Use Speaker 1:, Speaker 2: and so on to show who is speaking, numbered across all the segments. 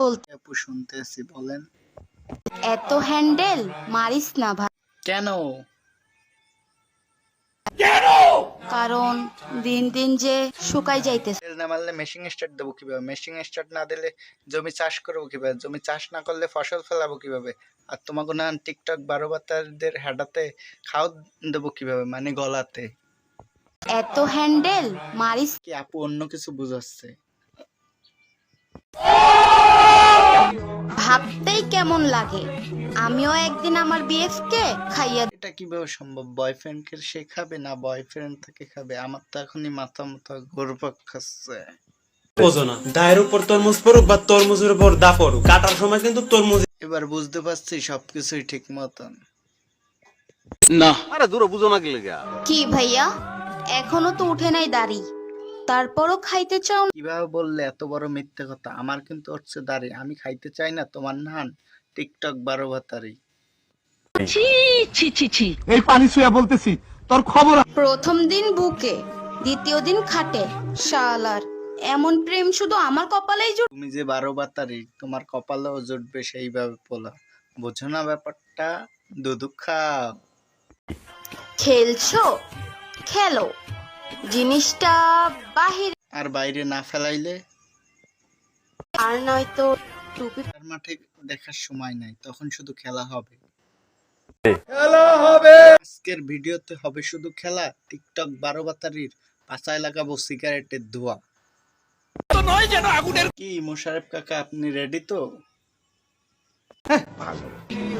Speaker 1: বলতে
Speaker 2: আপু শুনতেছি, বলেন।
Speaker 1: এত হ্যান্ডেল মারিস না ভাই,
Speaker 2: কেন?
Speaker 1: কারণ দিন দিন যে শুকাই যাইতেছে।
Speaker 2: তেল না মারলে মেশিন স্টার্ট দেবো কিভাবে? মেশিন স্টার্ট না দিলে জমি চাষ করবো কিভাবে? জমি চাষ না করলে ফসল ফলাবো কিভাবে? আর তোমাকে না টিকটক 12 বাতারদের হেডাতে খাও দেবো কিভাবে, মানে গলাতে?
Speaker 1: এত হ্যান্ডেল মারিস।
Speaker 2: কি আপু অন্য কিছু বুঝাচ্ছে?
Speaker 1: ভাবতেই কেমন লাগে, আমিও একদিন আমার বিএফ কে খাইয়া।
Speaker 2: এটা কিভাবে সম্ভব? বয়ফ্রেন্ডকে শেখাবে না বয়ফ্রেন্ড থেকে খাবে? আমার তো এখনই মাথা মাথা ঘুরপাক খাচ্ছে।
Speaker 3: বোঝো না, দায়ের উপর তরমুজ পড়ুক বা তরমুজের উপর দা পড়ুক, কাটার সময় কিন্তু তরমুজ।
Speaker 2: এবার বুঝতে পারছি সবকিছুই ঠিক মতন।
Speaker 4: না আরে দূর বুঝো না কি লেগা।
Speaker 1: কি ভাইয়া, এখনো তো উঠে নাই দাড়ি, তারপরও খাইতে চাও না?
Speaker 2: কিভাবে বললে এত বড় মিথ্যে কথা? আমার কিন্তু হচ্ছে দাঁড়িয়ে, আমি খাইতে চাই না তোমার নান টিকটক 12 বাতারি।
Speaker 5: এই পানি ছুঁয়া বলতেছি তোর খবর।
Speaker 1: প্রথম দিন বুকে, দ্বিতীয় দিন খাটে, শালার এমন প্রেম শুধু আমার কপালেই জুট।
Speaker 2: তুমি যে 12 বাতারি, তোমার কপালেও জুটবে সেইভাবে পোলা। বোঝো না ব্যাপারটা? দুধু খাও।
Speaker 1: খেলছো, খেলো, জিনিসটা বাহির।
Speaker 2: আর বাইরে না ফেলাইলে?
Speaker 1: আর নয়তো টুপি।
Speaker 2: তার মাঠে দেখার সময় নাই, তখন শুধু খেলা হবে। আজকের ভিডিওতে হবে শুধু খেলা। টিকটক 12 বাতারির পাছায় লাগাবো সিগারেটের ধোঁয়া। কি মোশারেফ কাকা, আপনি রেডি তো?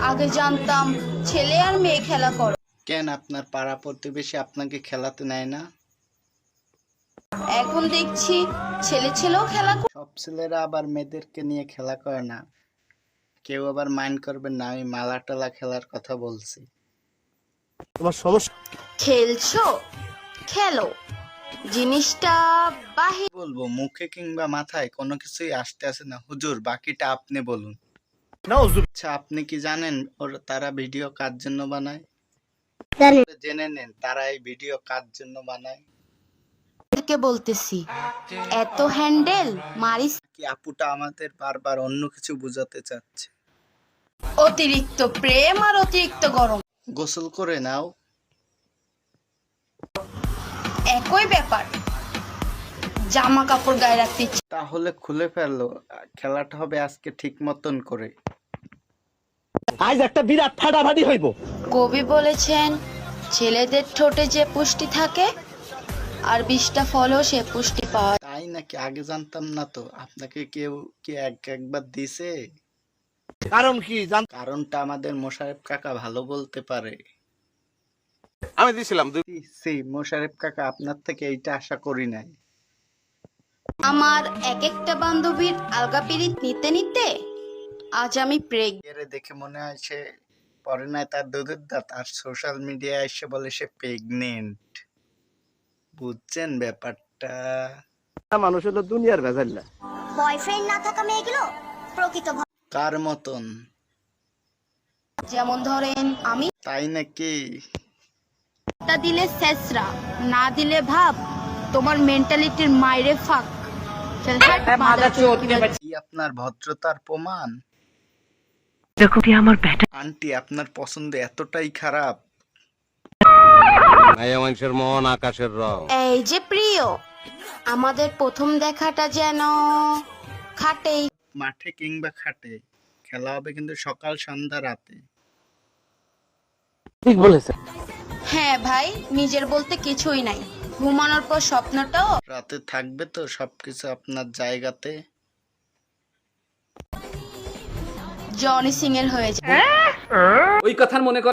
Speaker 1: আগে জানতাম ছেলে আর মেয়ে খেলা করে,
Speaker 2: কেন আপনার পাড়া প্রতিবেশী আপনাকে খেলাতে নেয় না?
Speaker 1: এখন দেখছি ছেলে ছেলেও খেলা করে।
Speaker 2: সব ছেলেরা আবার মেয়েদেরকে নিয়ে খেলা করে না। কেউ আবার মাইন্ড করবেন না, আমি মালা টালা খেলার কথা বলছি।
Speaker 5: তোমার সমস্যা।
Speaker 1: খেলছো, খেলো, জিনিসটা বাহির।
Speaker 2: বলবো মুখে কিংবা মাথায় কোনো কিছুই আসতে আসে না। হুজুর, বাকিটা আপনি বলুন। আচ্ছা, আপনি কি জানেন তারা ভিডিও কার জন্য বানায়? জেনে নেন তারা এই ভিডিও কার জন্য বানায়।
Speaker 1: কে বলতেছি, এত হ্যান্ডেল মারিস।
Speaker 2: কি আপুটা আমাদের বারবার অন্য কিছু বোঝাতে চাচ্ছে।
Speaker 1: অতিরিক্ত প্রেম আর অতিরিক্ত গরম
Speaker 2: গোসল করে নাও।
Speaker 1: একই ব্যাপার, জামা কাপড় গায়ে রাখতে ইচ্ছে।
Speaker 2: তাহলে খুলে ফেললো। খেলাটা হবে আজকে ঠিক মতন করে।
Speaker 5: আজ একটা বিরাট ফাটাফাটি হইব।
Speaker 1: কবি বলেছেন, ছেলেদের ঠোঁটে যে পুষ্টি থাকে আর 20টা ফলও সে পুষ্টি পাওয়া।
Speaker 2: তাই নাকি? আগে জানতাম না তো। আপনাকে কেউ কি একবার দিছে?
Speaker 5: কারণ কি জান?
Speaker 2: কারণটা আমাদের মোশারেফ কাকা ভালো বলতে পারে।
Speaker 4: আমি দিছিলাম
Speaker 2: সি মোশারেফ কাকা, আপনার থেকে এইটা আশা করি নাই।
Speaker 1: আমার এক একটা বান্ধবীর আলগা পিরিত নিতে নিতে আজ আমি
Speaker 2: এর দেখে মনে হয় সে পরে নাই তার দুধের দাঁত, আর সোশ্যাল মিডিয়ায় এসে বলে সে প্রেগনেন্ট। বুঝছেন ব্যাপারটা?
Speaker 5: মানুষ হলো দুনিয়ার ভেজাল্লা।
Speaker 6: বয়ফ্রেন্ড না থাকা মেয়েগুলো প্রকৃত
Speaker 2: কার মতন?
Speaker 1: যেমন ধরেন আমি
Speaker 2: তাই নাকি?
Speaker 1: টা দিলে শেষরা, না দিলে ভাব তোমার মেন্টালিটির মাইরে ফাক।
Speaker 2: কি আপনার ভদ্রতার প্রমাণ? আন্টি, আপনার পছন্দ এতটাই খারাপ?
Speaker 4: মায়া মানুষের মন আকাশের রং।
Speaker 1: এই যে প্রিয়, আমাদের প্রথম দেখাটা যেন খাটেই।
Speaker 2: মাঠে কিংবা খাটে খেলা হবে, কিন্তু সকাল সন্ধ্যা রাতে।
Speaker 5: ঠিক বলেছে।
Speaker 1: হ্যাঁ ভাই, নিজের বলতে কিছুই নাই, ঘুমানোর পর স্বপ্নটাও
Speaker 2: রাতে থাকবে তো সবকিছু আপনার জায়গাতে।
Speaker 1: জনি সিং এর হয়ে যায়।
Speaker 7: ওই কথার মনে কর